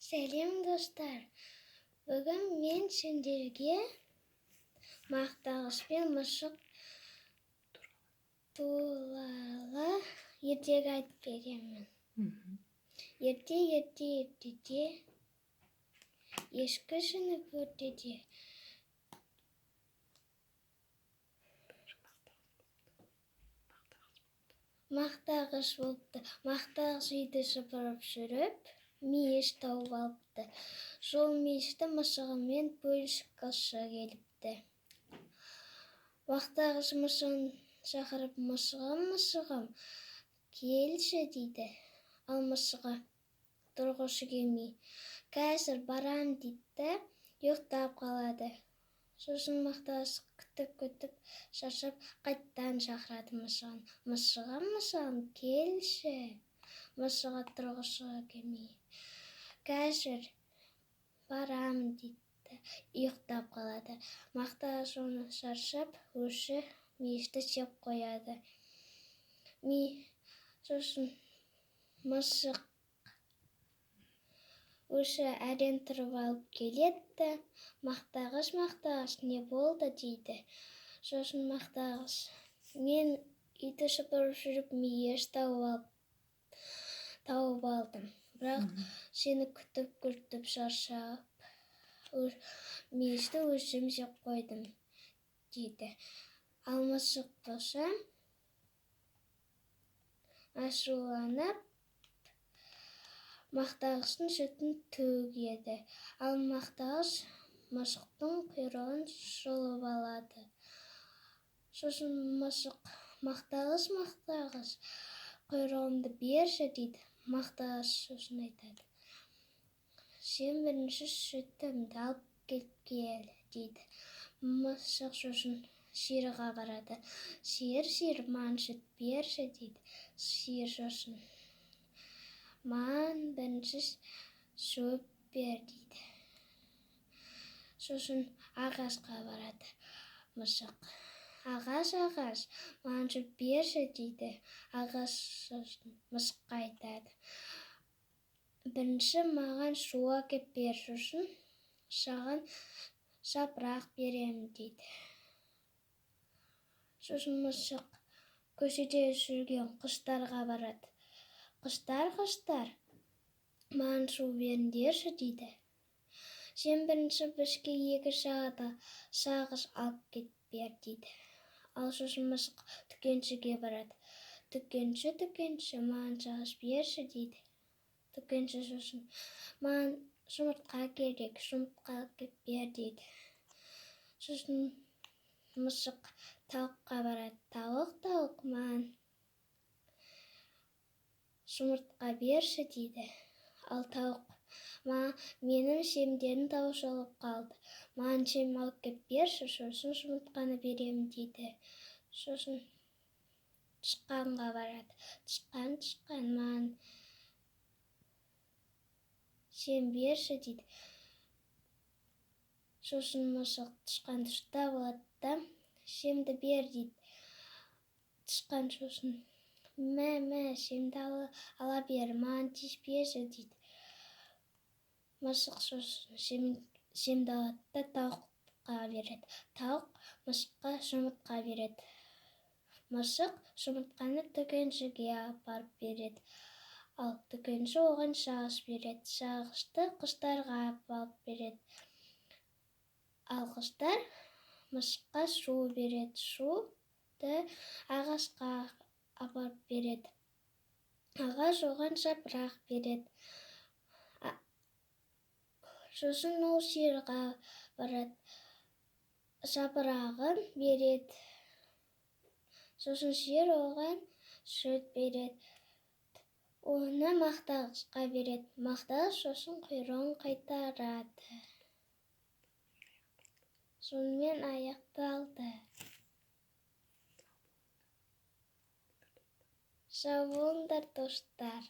Сәлем достар. Бүгін мен сендерге мақтағыш пен мысық туралы ертегі айтып беремін. Ертеде ешкі жынып ертеде. Мақтағыш болыпты. Мақтағыш үйді сыпырып жүріп, мейіш тауып алыпты. Сол мейішті мысығымен бөлісіп қалшы келіпті. Мақтағыш мысығын шақырып, мысығым, келші дейді. Ал мысығы тұрғысы келмей, қазір барам дейді, ұйықтап қалады. Сосын мақтағыш күтіп шаршап қайттан шақырады мысығын. Мысығым, келші. Мысығы тұрғысы келмей, қазір барам дейді, ұйықтап қалады. Мақтағыш оны шаршап, өзі мейішті жеп қояды. Сосын мысық өзі әрең тұрып алып келеді. Мақтағыш, не болды дейді. Сосын мақтағыш, мен үйді сыпырып жүріп мейіш тауып алдым. Бірақ сені күтіп шаршап, мейішті өзім жеп қойдым дейді. Ал мысық болса ашуланып мақтағыштың сүтін төгеді. Ал мақтағыш мысықтың құйрығын жұлып алады. Сосын мысық, мақтағыш, құйрығымды берші дейді. Мақтағыш сосын айтады, сен бірінші сүтімді алып келіп кел дейді. Мысық сосын сиырға барады. Сиыр, маған сүт берші дейді. Сиыр сосын, маған бірінші сүт бер дейді. Сосын ағашқа барады мысық. Ағаш, маған сүт берші дейді. Ағаш сосын мысыққа айтады, бірінші маған су әкеп бер, сосын саған жапырақ беремін дейді. Сосын мысық көшеде жүрген құстарға барады. Құстар, маған су беріңдерші дейді. Сен бірінші бізге 2 сағыз алып кет бер дейді. Ал сосын мысық дүкеншіге барады. Дүкенші, маған сағыз берші дейді. Дүкенші сосын, маған жұмыртқа керек, жұмыртқа алып бер дейді. Сосын мысық тауыққа барады. Тауық, маған жұмыртқа берші дейді. Ал тауық, менің жемдерім таусылып қалды. Маған жем алып кеп берші, сосын жұмыртқаны беремін дейді. Сосын тышқанға барады. Тышқан, маған жем берші дейді. Сосын мысық тышқанды ұстап алады да, жемді бер дейді. Тышқан сосын, жемді ала бер, маған тиіспеші дейді. Мысық сосын жемді алады да тауыққа береді. Тауық мысыққа жұмыртқа береді. Мысық жұмыртқаны дүкеншіге апарып береді. Ал дүкенші оған сағыз береді. Сағызды құстарға апарып береді. Ал құстар мысыққа су береді. Суды ағашқа апарып береді. Ағаш оған жапырақ береді. Сосын ол сиырға барады. Жапырағын береді. Сосын сиыр оған сүт береді. Оны мақтағышқа береді. Мақтағыш сосын құйрығын қайтарады. Сонымен аяқталды. Сау болыңдар достар.